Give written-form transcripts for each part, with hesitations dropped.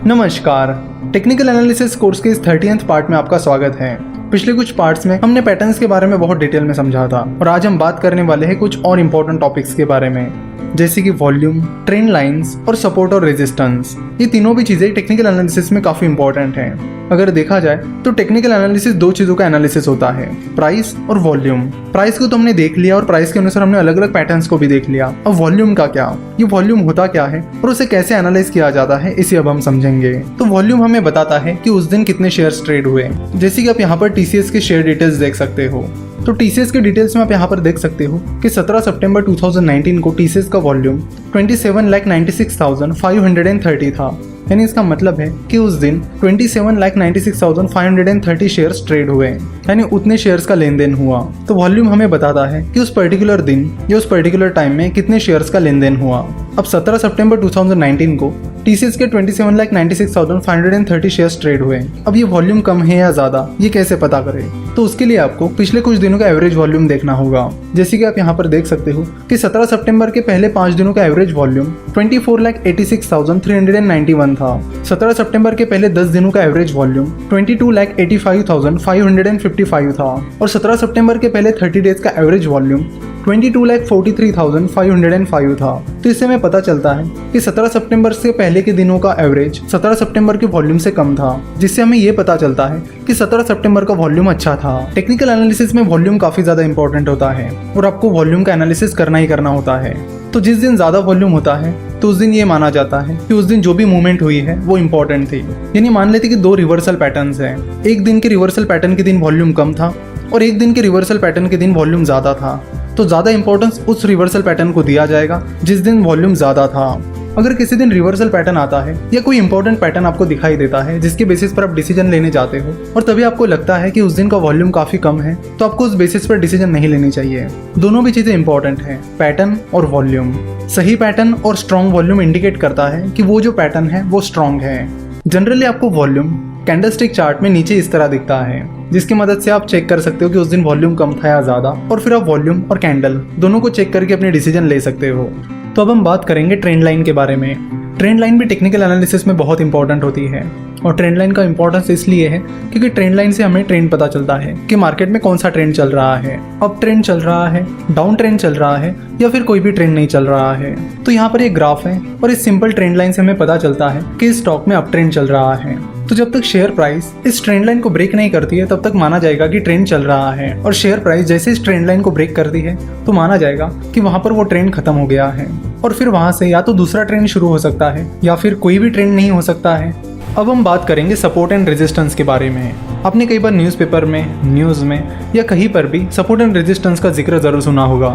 नमस्कार, technical analysis course के इस 30th पार्ट में आपका स्वागत है। पिछले कुछ पार्ट्स में हमने पैटर्न्स के बारे में बहुत डिटेल में समझा था और आज हम बात करने वाले हैं कुछ और इम्पोर्टेंट टॉपिक्स के बारे में, जैसे कि वॉल्यूम, ट्रेंड लाइंस और सपोर्ट और रेजिस्टेंस। ये तीनों भी चीज़ें टेक्निकल एनालिसिस में काफ़ी इंपॉर्टेंट हैं। अगर देखा जाए तो टेक्निकल एनालिसिस दो चीज़ों का एनालिसिस होता है, प्राइस और वॉल्यूम। प्राइस को तो हमने देख लिया और प्राइस के अनुसार हमने अलग अलग पैटर्न्स को भी देख लिया। अब वॉल्यूम का क्या, ये वॉल्यूम होता क्या है और उसे कैसे एनालाइज किया जाता है, इसे अब हम समझेंगे। तो वॉल्यूम हमें बताता है कि उस दिन कितने शेयर्स ट्रेड हुए। जैसे कि आप यहाँ पर TCS के शेयर डिटेल्स देख सकते हो। तो TCS के डिटेल्स में आप यहाँ पर देख सकते हो कि 17 सितंबर 2019 को TCS का वॉल्यूम 27,96,530 था। यानी इसका मतलब है कि उस दिन 27,96,530 शेयर्स ट्रेड हुए, यानी उतने शेयर्स का लेन देन हुआ। तो वॉल्यूम हमें बताता है कि उस पर्टिकुलर दिन या उस पर्टिकुलर टाइम में कितने शेयर्स का लेन देन हुआ। अब 17 सितंबर 2019 को TCS के 27,96,530 शेयर्स ट्रेड हुए। अब ये वॉल्यूम कम है या ज़्यादा, ये कैसे पता करें? तो उसके लिए आपको पिछले कुछ दिनों का एवरेज वॉल्यूम देखना होगा। जैसे कि आप यहाँ पर देख सकते हो कि 17 सितंबर के पहले 5 दिनों का एवरेज वॉल्यूम 24,86,391 था। 17 सितंबर के पहले 10 दिनों का एवरेज वॉल्यूम 22,85,555 था और 17 सितंबर के पहले 30 डेज का एवरेज वॉल्यूम 22,43,505 था। तो इससे हमें पता चलता है कि 17 सितंबर से पहले के दिनों का एवरेज 17 सितंबर के वॉल्यूम से कम था, जिससे हमें ये पता चलता है कि 17 सितंबर का वॉल्यूम अच्छा था। टेक्निकल एनालिसिस में वॉल्यूम काफी ज्यादा इंपॉर्टेंट होता है और आपको वॉल्यूम का एनालिसिस करना ही करना होता है। तो जिस दिन ज्यादा वॉल्यूम होता है तो उस दिन ये माना जाता है कि उस दिन जो भी मूवमेंट हुई है वो इम्पोर्टेंट थी। यानी मान लेते कि 2 रिवर्सल पैटर्न्स हैं। एक दिन के रिवर्सल पैटर्न के दिन वॉल्यूम कम था और एक दिन के रिवर्सल पैटर्न के दिन वॉल्यूम ज़्यादा था। तो ज़्यादा इंपॉर्टेंस उस रिवर्सल पैटर्न को दिया जाएगा जिस दिन वॉल्यूम ज़्यादा था। अगर किसी दिन रिवर्सल पैटर्न आता है या कोई इंपॉर्टेंट पैटर्न आपको दिखाई देता है जिसके बेसिस पर आप डिसीजन लेने जाते हो और तभी आपको लगता है कि उस दिन का वॉल्यूम काफ़ी कम है, तो आपको उस बेसिस पर डिसीजन नहीं लेनी चाहिए। दोनों भी चीज़ें इंपॉर्टेंट हैं, पैटर्न और वॉल्यूम। सही पैटर्न और स्ट्रॉन्ग वॉल्यूम इंडिकेट करता है कि वो जो पैटर्न है वो स्ट्रॉन्ग है। जनरली आपको वॉल्यूम कैंडलस्टिक चार्ट में नीचे इस तरह दिखता है, जिसकी मदद से आप चेक कर सकते हो कि उस दिन वॉल्यूम कम था या ज़्यादा, और फिर आप वॉल्यूम और कैंडल दोनों को चेक करके अपने डिसीजन ले सकते हो। तो अब हम बात करेंगे ट्रेंड लाइन के बारे में। ट्रेंड लाइन भी टेक्निकल एनालिसिस में बहुत इंपॉर्टेंट होती है और ट्रेंड लाइन का इंपॉर्टेंस इसलिए है क्योंकि ट्रेंड लाइन से हमें ट्रेंड पता चलता है कि मार्केट में कौन सा ट्रेंड चल रहा है, अप ट्रेंड चल रहा है, डाउन ट्रेंड चल रहा है या फिर कोई भी ट्रेंड नहीं चल रहा है। तो यहाँ पर एक ग्राफ है और इस सिंपल ट्रेंड लाइन से हमें पता चलता है कि इस स्टॉक में अप ट्रेंड चल रहा है। तो जब तक शेयर प्राइस इस ट्रेंड लाइन को ब्रेक नहीं करती है तब तक माना जाएगा कि ट्रेंड चल रहा है, और शेयर प्राइस जैसे इस ट्रेंड लाइन को ब्रेक करती है तो माना जाएगा कि वहां पर वो ट्रेंड खत्म हो गया है और फिर वहां से या तो दूसरा ट्रेंड शुरू हो सकता है या फिर कोई भी ट्रेंड नहीं हो सकता है। अब हम बात करेंगे सपोर्ट एंड रेजिस्टेंस के बारे में। आपने कई बार न्यूज़पेपर में, न्यूज़ में या कहीं पर भी सपोर्ट एंड रेजिस्टेंस का जिक्र जरूर सुना होगा।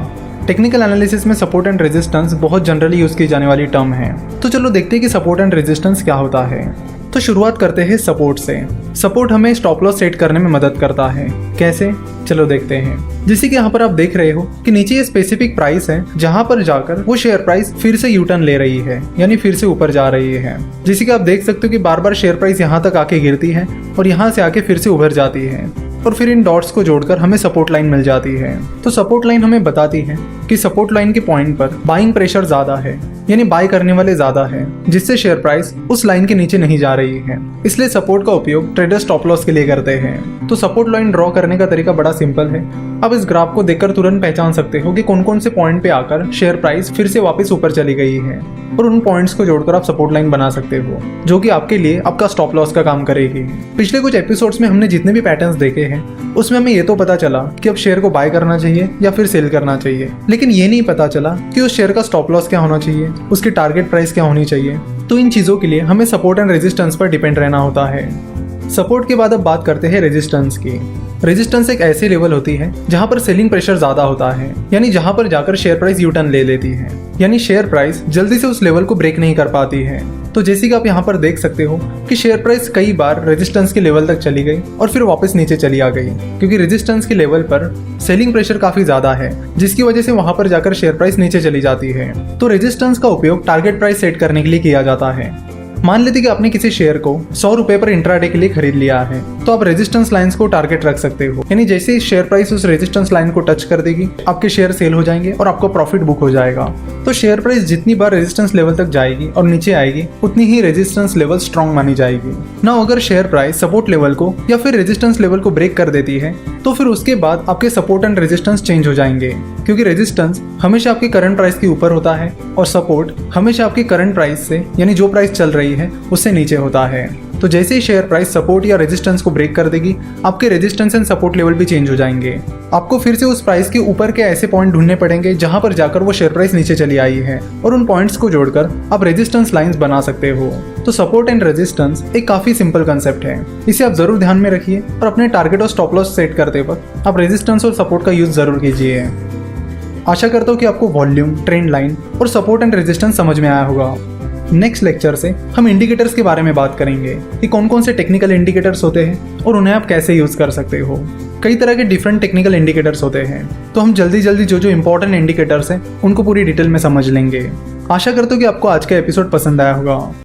टेक्निकल एनालिसिस में सपोर्ट एंड रेजिस्टेंस बहुत जनरली यूज़ की जाने वाली टर्म है। तो चलो देखते हैं कि सपोर्ट एंड रेजिस्टेंस क्या होता है। तो शुरुआत करते हैं सपोर्ट से। सपोर्ट हमें स्टॉप लॉस सेट करने में मदद करता है। कैसे? चलो देखते हैं। जैसे कि यहाँ पर आप देख रहे हो कि नीचे ये स्पेसिफिक प्राइस है जहाँ पर जाकर वो शेयर प्राइस फिर से यूटर्न ले रही है, यानी फिर से ऊपर जा रही है। जैसे कि आप देख सकते हो कि बार बार शेयर प्राइस यहाँ तक आके गिरती है और यहाँ से आके फिर से उभर जाती है और फिर इन डॉट्स को जोड़कर हमें सपोर्ट लाइन मिल जाती है। तो सपोर्ट लाइन हमें बताती है कि सपोर्ट लाइन के पॉइंट पर बाइंग प्रेशर ज्यादा है, यानी बाय करने वाले ज्यादा है, जिससे शेयर प्राइस उस लाइन के नीचे नहीं जा रही है। इसलिए सपोर्ट का उपयोग ट्रेडर स्टॉप लॉस के लिए करते हैं। तो सपोर्ट लाइन ड्रॉ करने का तरीका बड़ा सिंपल है। आप इस ग्राफ को देखकर तुरंत पहचान सकते हो कि कौन कौन से पॉइंट पे आकर शेयर प्राइस फिर से वापस ऊपर चली गई है, और उन पॉइंट्स को जोड़कर आप सपोर्ट लाइन बना सकते हो जो कि आपके लिए आपका स्टॉप लॉस का काम करेगी। पिछले कुछ एपिसोड्स में हमने जितने भी पैटर्न्स देखे हैं उसमें हमें ये तो पता चला कि अब शेयर को बाय करना चाहिए या फिर सेल करना चाहिए, लेकिन ये नहीं पता चला कि उस शेयर का स्टॉप लॉस क्या होना चाहिए, उसकी टारगेट प्राइस क्या होनी चाहिए। तो इन चीज़ों के लिए हमें सपोर्ट एंड रेजिस्टेंस पर डिपेंड रहना होता है। सपोर्ट के बाद अब बात करते हैं रेजिस्टेंस की। रेजिस्टेंस एक ऐसी लेवल होती है जहां पर सेलिंग प्रेशर ज्यादा होता है, यानी जहां पर जाकर शेयर प्राइस यू टर्न ले लेती है, यानी शेयर प्राइस जल्दी से उस लेवल को ब्रेक नहीं कर पाती है। तो जैसे कि आप यहाँ पर देख सकते हो कि शेयर प्राइस कई बार रेजिस्टेंस के लेवल तक चली गई और फिर वापस नीचे चली आ गई, क्योंकि रेजिस्टेंस के लेवल पर सेलिंग प्रेशर काफी ज्यादा है, जिसकी वजह से वहां पर जाकर शेयर प्राइस नीचे चली जाती है। तो रेजिस्टेंस का उपयोग टारगेट प्राइस सेट करने के लिए किया जाता है। मान लेते कि आपने किसी शेयर को 100 रुपए पर इंट्राडे के लिए खरीद लिया है तो आप रेजिस्टेंस लाइंस को टारगेट रख सकते हो, यानी जैसे ही शेयर प्राइस उस रेजिस्टेंस लाइन को टच कर देगी आपके शेयर सेल हो जाएंगे और आपका प्रॉफिट बुक हो जाएगा। तो शेयर प्राइस जितनी बार रेजिस्टेंस लेवल तक जाएगी और नीचे आएगी उतनी ही रेजिस्टेंस लेवल स्ट्रॉन्ग मानी जाएगी ना। अगर शेयर प्राइस सपोर्ट लेवल को या फिर रेजिस्टेंस लेवल को ब्रेक कर देती है तो फिर उसके बाद आपके सपोर्ट एंड रेजिस्टेंस चेंज हो जाएंगे, क्योंकि रेजिस्टेंस हमेशा आपकी करंट प्राइस के ऊपर होता है और सपोर्ट हमेशा आपकी करंट प्राइस से यानी जो प्राइस चल रही है उससे नीचे होता है। तो जैसे ही शेयर प्राइस सपोर्ट या रेजिस्टेंस को ब्रेक कर देगी आपके रेजिस्टेंस एंड सपोर्ट लेवल भी चेंज हो जाएंगे। आपको फिर से उस प्राइस के ऊपर के ऐसे पॉइंट ढूंढने पड़ेंगे जहां पर जाकर वो शेयर प्राइस नीचे चली आई है और उन पॉइंट्स को जोड़कर आप रेजिस्टेंस लाइंस बना सकते हो। तो सपोर्ट एंड रेजिस्टेंस एक काफी सिंपल कंसेप्ट है, इसे आप जरूर ध्यान में रखिए और अपने टारगेट और स्टॉप लॉस सेट करते वक्त आप रेजिस्टेंस और सपोर्ट का यूज जरूर कीजिए। आशा करता हूँ कि आपको वॉल्यूम, ट्रेंड लाइन और सपोर्ट एंड रेजिस्टेंस समझ में आया होगा। नेक्स्ट लेक्चर से हम इंडिकेटर्स के बारे में बात करेंगे कि कौन कौन से टेक्निकल इंडिकेटर्स होते हैं और उन्हें आप कैसे यूज कर सकते हो। कई तरह के डिफरेंट टेक्निकल इंडिकेटर्स होते हैं, तो हम जल्दी जल्दी जो इंपॉर्टेंट इंडिकेटर्स हैं उनको पूरी डिटेल में समझ लेंगे। आशा करता हूँ कि आपको आज का एपिसोड पसंद आया होगा।